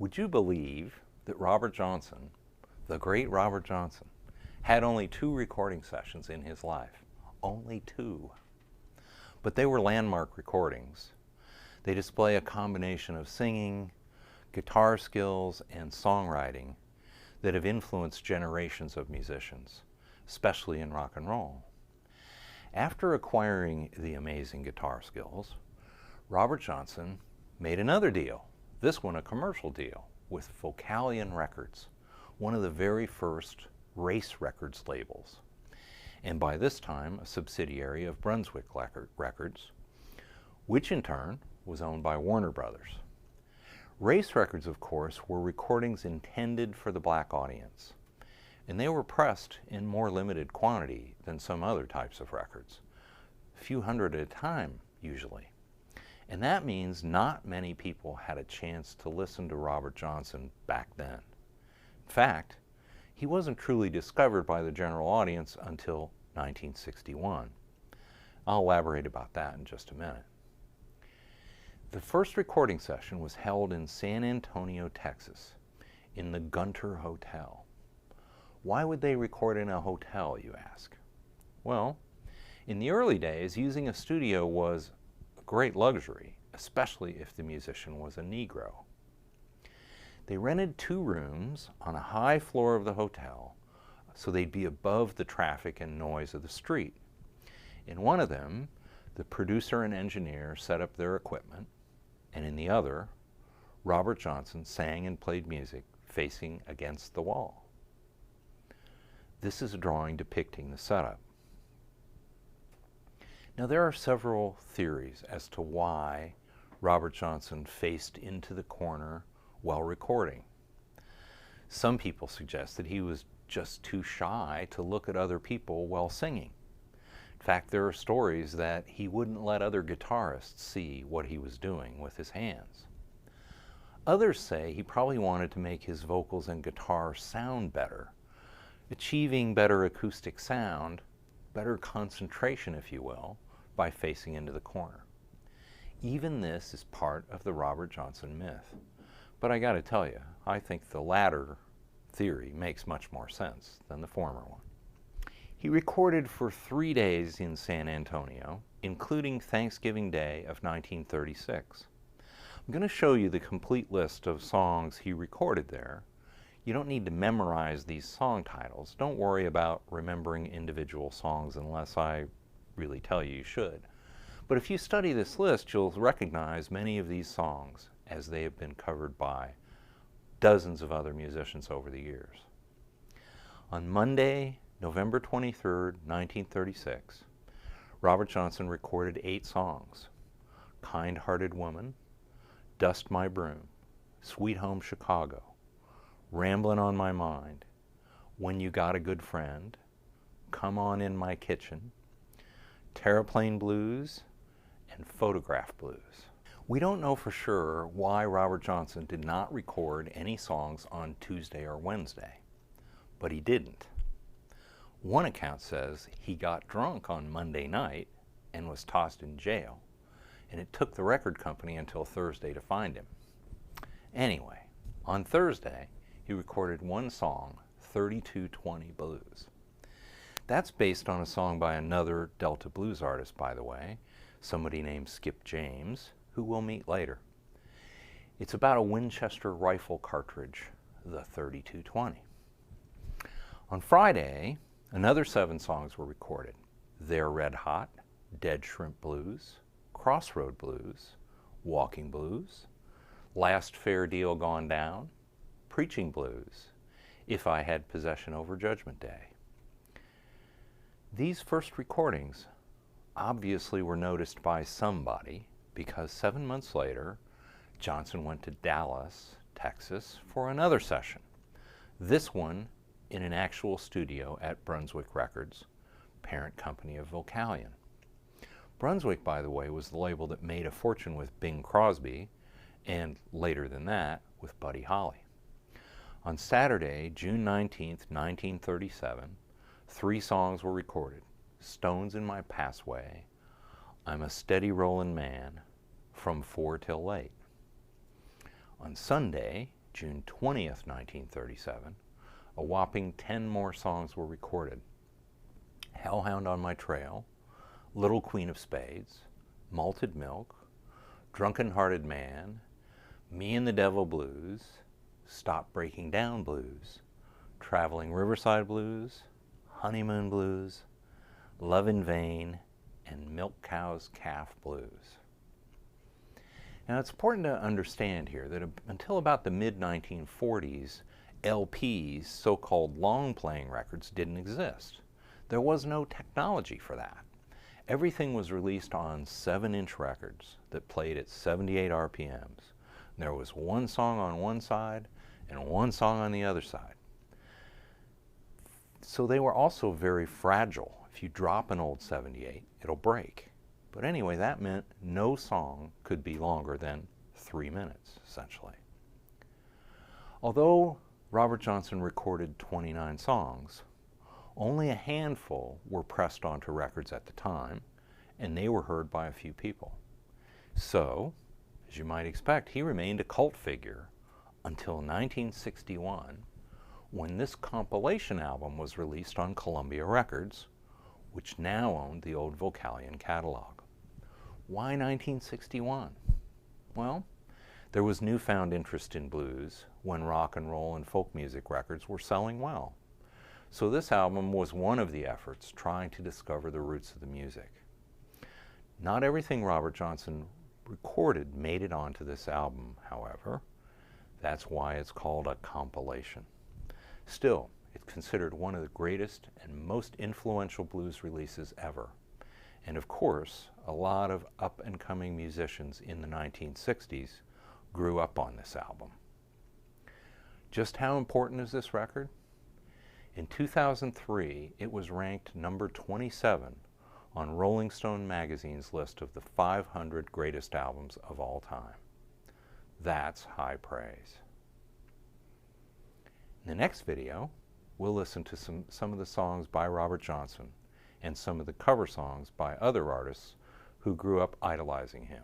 Would you believe that Robert Johnson, the great Robert Johnson, had only 2 recording sessions in his life? Only 2. But they were landmark recordings. They display a combination of singing, guitar skills, and songwriting that have influenced generations of musicians, especially in rock and roll. After acquiring the amazing guitar skills, Robert Johnson made another deal, this one a commercial deal, with Vocalion Records, one of the very first race records labels, and by this time a subsidiary of Brunswick Records, which in turn was owned by Warner Brothers. Race records, of course, were recordings intended for the black audience, and they were pressed in more limited quantity than some other types of records, a few hundred at a time usually. And that means not many people had a chance to listen to Robert Johnson back then. In fact, he wasn't truly discovered by the general audience until 1961. I'll elaborate about that in just a minute. The first recording session was held in San Antonio, Texas, in the Gunter Hotel. Why would they record in a hotel, you ask? Well, in the early days, using a studio was a great luxury, especially if the musician was a Negro. They rented 2 rooms on a high floor of the hotel, so they'd be above the traffic and noise of the street. In one of them, the producer and engineer set up their equipment, and in the other, Robert Johnson sang and played music facing against the wall. This is a drawing depicting the setup. Now, there are several theories as to why Robert Johnson faced into the corner while recording. Some people suggest that he was just too shy to look at other people while singing. In fact, there are stories that he wouldn't let other guitarists see what he was doing with his hands. Others say he probably wanted to make his vocals and guitar sound better, achieving better acoustic sound, better concentration, if you will, by facing into the corner. Even this is part of the Robert Johnson myth. But I gotta tell you, I think the latter theory makes much more sense than the former one. He recorded for 3 days in San Antonio, including Thanksgiving Day of 1936. I'm going to show you the complete list of songs he recorded there. You don't need to memorize these song titles. Don't worry about remembering individual songs unless I really tell you you should. But if you study this list, you'll recognize many of these songs as they have been covered by dozens of other musicians over the years. On Monday, November 23rd, 1936, Robert Johnson recorded 8 songs: Kind-Hearted Woman, Dust My Broom, Sweet Home Chicago, Ramblin' on My Mind, When You Got a Good Friend, Come On in My Kitchen, Terraplane Blues, and Photograph Blues. We don't know for sure why Robert Johnson did not record any songs on Tuesday or Wednesday, but he didn't. One account says he got drunk on Monday night and was tossed in jail, and it took the record company until Thursday to find him. Anyway, on Thursday, he recorded one song, 3220 Blues. That's based on a song by another Delta blues artist, by the way, somebody named Skip James, who we'll meet later. It's about a Winchester rifle cartridge, the 3220. On Friday, another 7 songs were recorded: They're Red Hot, Dead Shrimp Blues, Crossroad Blues, Walking Blues, Last Fair Deal Gone Down, Preaching Blues, If I Had Possession Over Judgment Day. These first recordings obviously were noticed by somebody, because 7 months later, Johnson went to Dallas, Texas for another session. This one in an actual studio at Brunswick Records, parent company of Vocalion. Brunswick, by the way, was the label that made a fortune with Bing Crosby, and later than that, with Buddy Holly. On Saturday, June 19th, 1937, 3 songs were recorded: Stones in My Passway, I'm a Steady Rollin' Man, From 4 Till Late. On Sunday, June 20th, 1937, a whopping 10 more songs were recorded. Hellhound on My Trail, Little Queen of Spades, Malted Milk, Drunken Hearted Man, Me and the Devil Blues, Stop Breaking Down Blues, Traveling Riverside Blues, Honeymoon Blues, Love in Vain, and Milk Cow's Calf Blues. Now it's important to understand here that until about the mid-1940s, LPs, so-called long-playing records, didn't exist. There was no technology for that. Everything was released on 7-inch records that played at 78 RPMs. There was one song on one side and one song on the other side. So they were also very fragile. If you drop an old 78, it'll break. But anyway, that meant no song could be longer than 3 minutes, essentially. Although Robert Johnson recorded 29 songs, only a handful were pressed onto records at the time, and they were heard by a few people. So, as you might expect, he remained a cult figure until 1961, when this compilation album was released on Columbia Records, which now owned the old Vocalion catalog. Why 1961? Well, there was newfound interest in blues when rock and roll and folk music records were selling well. So this album was one of the efforts trying to discover the roots of the music. Not everything Robert Johnson recorded made it onto this album, however. That's why it's called a compilation. Still, it's considered one of the greatest and most influential blues releases ever. And of course, a lot of up-and-coming musicians in the 1960s grew up on this album. Just how important is this record? In 2003, it was ranked number 27 on Rolling Stone magazine's list of the 500 greatest albums of all time. That's high praise. In the next video, we'll listen to some of the songs by Robert Johnson and some of the cover songs by other artists who grew up idolizing him.